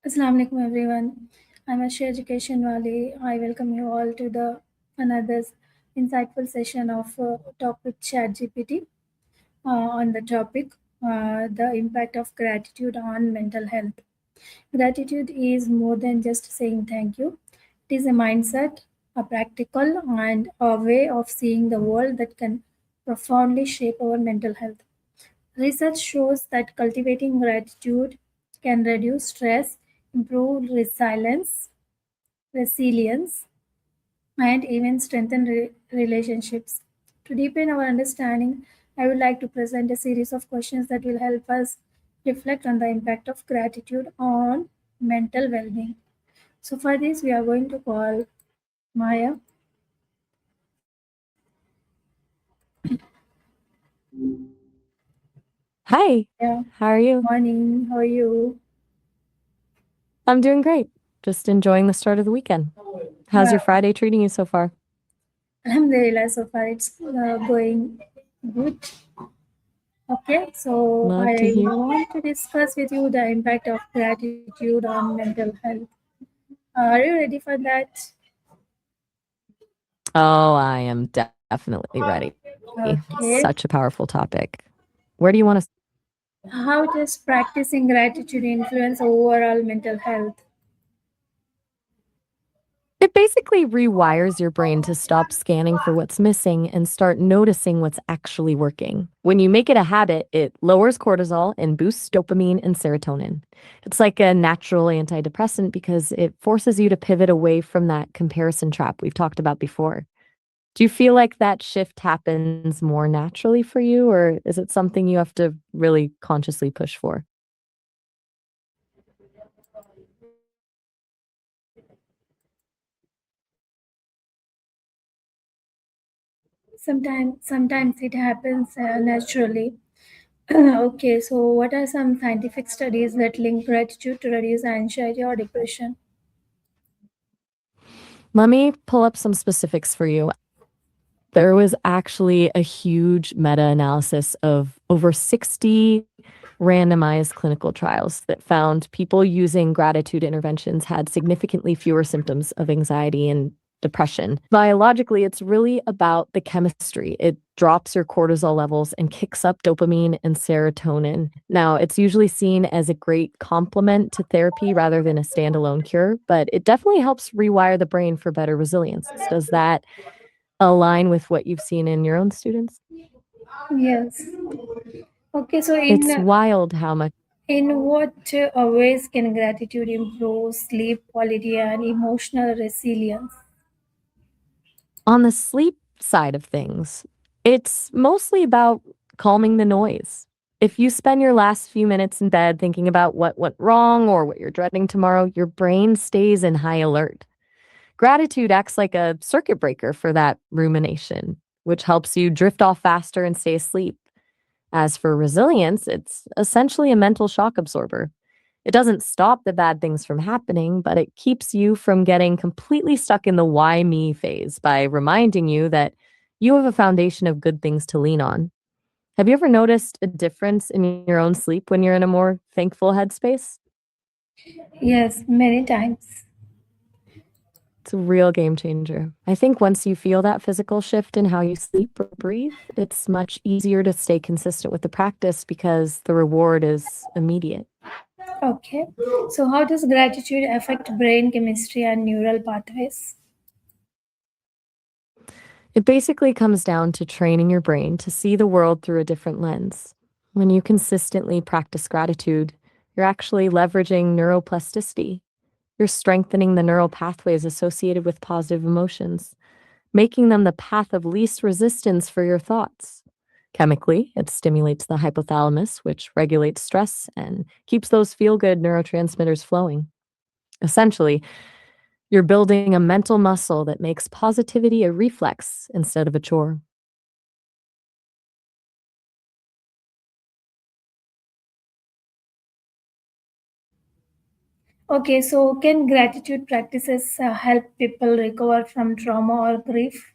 Assalamu alaikum everyone. I'm Asha Education Wali. I welcome you all to the another insightful session of Talk with ChatGPT on the topic the impact of gratitude on mental health. Gratitude is more than just saying thank you. It is a mindset, a practical and a way of seeing the world that can profoundly shape our mental health. Research shows that cultivating gratitude can reduce stress, improve resilience, and even strengthen relationships. To deepen our understanding, I would like to present a series of questions that will help us reflect on the impact of gratitude on mental well being. So, for this, we are going to call Maya. Hi, Yeah, how are you? morning. How are you? I'm doing great. Just enjoying the start of the weekend. How's Yeah, your Friday treating you so far? Alhamdulillah, so far it's going good. Okay, so Love to I hear. want to discuss with you the impact of gratitude on mental health. Are you ready for that? Oh, I am definitely ready. Such a Okay. powerful topic. Where do you want to? How does practicing gratitude influence overall mental health? It basically rewires your brain to stop scanning for what's missing and start noticing what's actually working. When you make it a habit, it lowers cortisol and boosts dopamine and serotonin. It's like a natural antidepressant because it forces you to pivot away from that comparison trap we've talked about before. Do you feel like that shift happens more naturally for you, or is it something you have to really consciously push for? Sometimes it happens naturally. Okay, so what are some scientific studies that link gratitude to reduce anxiety or depression? Let me pull up some specifics for you. There was actually a huge meta analysis of over 60 randomized clinical trials that found people using gratitude interventions had significantly fewer symptoms of anxiety and depression. Biologically, it's really about the chemistry. It drops your cortisol levels and kicks up dopamine and serotonin. Now, it's usually seen as a great complement to therapy rather than a standalone cure, but it definitely helps rewire the brain for better resilience. Does that align with what you've seen in your own students? Yes. Okay, so It's wild how much. in what ways can gratitude improve sleep quality and emotional resilience? On the sleep side of things, it's mostly about calming the noise. If you spend your last few minutes in bed thinking about what went wrong or what you're dreading tomorrow, your brain stays in high alert. Gratitude acts like a circuit breaker for that rumination, which helps you drift off faster and stay asleep. As for resilience, it's essentially a mental shock absorber. It doesn't stop the bad things from happening, but it keeps you from getting completely stuck in the why me phase by reminding you that you have a foundation of good things to lean on. Have you ever noticed a difference in your own sleep when you're in a more thankful headspace? Yes, many times. It's a real game changer. I think once you feel that physical shift in how you sleep or breathe, it's much easier to stay consistent with the practice because the reward is immediate. Okay. So, how does gratitude affect brain chemistry and neural pathways? It basically comes down to training your brain to see the world through a different lens. When you consistently practice gratitude, you're actually leveraging neuroplasticity. You're strengthening the neural pathways associated with positive emotions, making them the path of least resistance for your thoughts. Chemically, it stimulates the hypothalamus, which regulates stress and keeps those feel good neurotransmitters flowing. Essentially, you're building a mental muscle that makes positivity a reflex instead of a chore. Okay, so can gratitude practices help people recover from trauma or grief?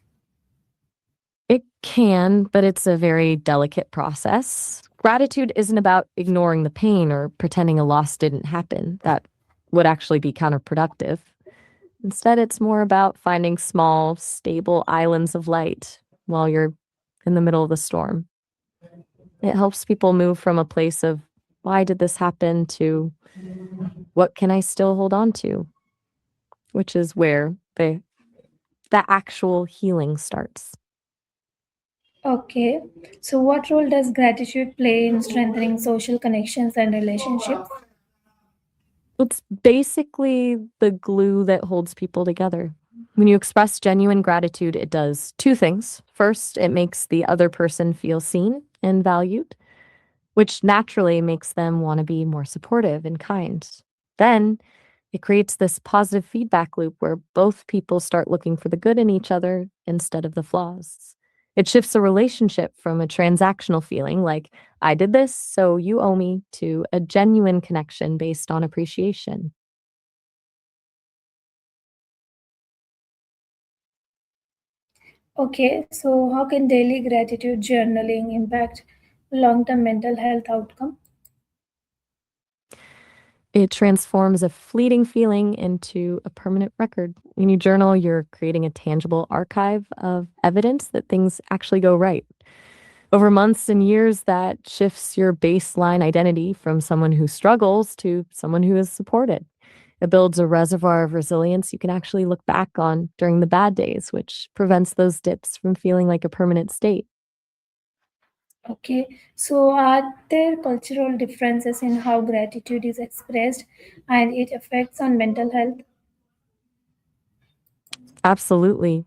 It can, but it's a very delicate process. Gratitude isn't about ignoring the pain or pretending a loss didn't happen. That would actually be counterproductive. Instead, it's more about finding small, stable islands of light while you're in the middle of the storm. It helps people move from a place of, why did this happen, to what can I still hold on to, which is where the actual healing starts. Okay, so what role does gratitude play in strengthening social connections and relationships? It's basically the glue that holds people together. When you express genuine gratitude, it does two things. First, it makes the other person feel seen and valued, which naturally makes them want to be more supportive and kind. Then it creates this positive feedback loop where both people start looking for the good in each other instead of the flaws. It shifts a relationship from a transactional feeling like, I did this, so you owe me, to a genuine connection based on appreciation. Okay, so how can daily gratitude journaling impact long-term mental health outcome? It transforms a fleeting feeling into a permanent record. When you journal, you're creating a tangible archive of evidence that things actually go right. Over months and years, that shifts your baseline identity from someone who struggles to someone who is supported. It builds a reservoir of resilience you can actually look back on during the bad days, which prevents those dips from feeling like a permanent state. Okay, so are there cultural differences in how gratitude is expressed and its effects on mental health? Absolutely.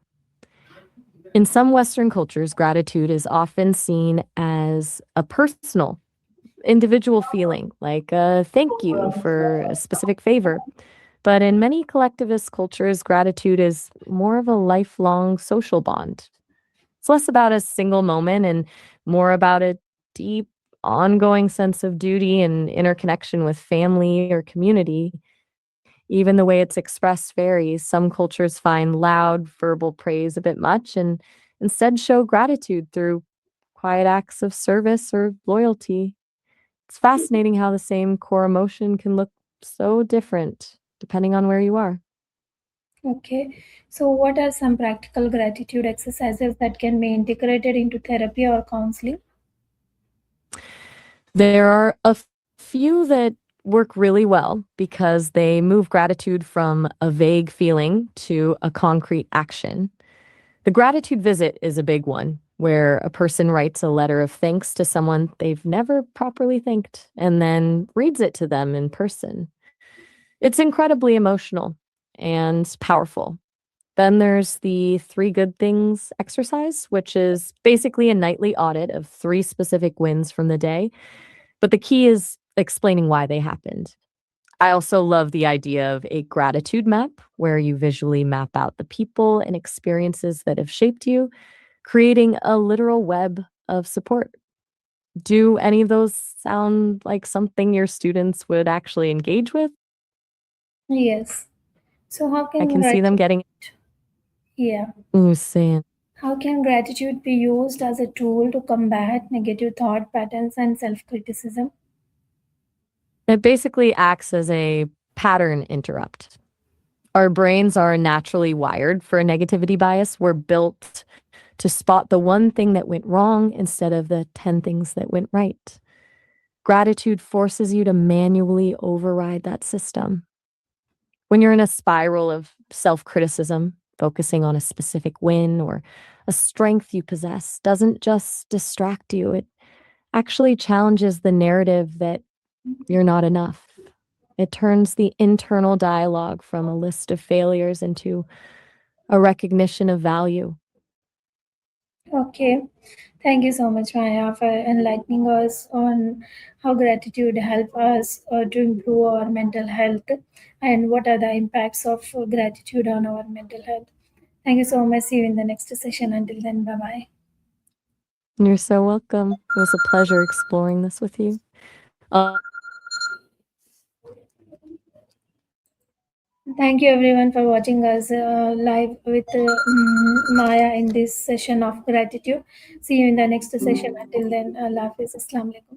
In some Western cultures, gratitude is often seen as a personal, individual feeling, like a thank you for a specific favor. But in many collectivist cultures, gratitude is more of a lifelong social bond. It's less about a single moment and more about a deep, ongoing sense of duty and interconnection with family or community. Even the way it's expressed varies. Some cultures find loud verbal praise a bit much and instead show gratitude through quiet acts of service or loyalty. It's fascinating how the same core emotion can look so different depending on where you are. Okay, so what are some practical gratitude exercises that can be integrated into therapy or counseling? There are a few that work really well because they move gratitude from a vague feeling to a concrete action. The gratitude visit is a big one, where a person writes a letter of thanks to someone they've never properly thanked and then reads it to them in person. It's incredibly emotional and powerful. Then there's the three good things exercise, which is basically a nightly audit of three specific wins from the day. But the key is explaining why they happened. I also love the idea of a gratitude map where you visually map out the people and experiences that have shaped you, creating a literal web of support. Do any of those sound like something your students would actually engage with? Yes. So how I can can see them gratitude, getting yeah, ooh, saying how can gratitude be used as a tool to combat negative thought patterns and self-criticism? it basically acts as a pattern interrupt. Our brains are naturally wired for a negativity bias. We're built to spot the one thing that went wrong instead of the 10 things that went right. Gratitude forces you to manually override that system. When you're in a spiral of self criticism, focusing on a specific win or a strength you possess doesn't just distract you, it actually challenges the narrative that you're not enough. It turns the internal dialogue from a list of failures into a recognition of value. Okay, thank you so much, Maya, for enlightening us on how gratitude help us to improve our mental health and what are the impacts of gratitude on our mental health. Thank you so much. See you in the next session. Until then, bye bye. You're so welcome. It was a pleasure exploring this with you. Thank you everyone for watching us live with Maya in this session of gratitude. See you in the next session. Until then, Allah Hafiz. Assalamu alaikum.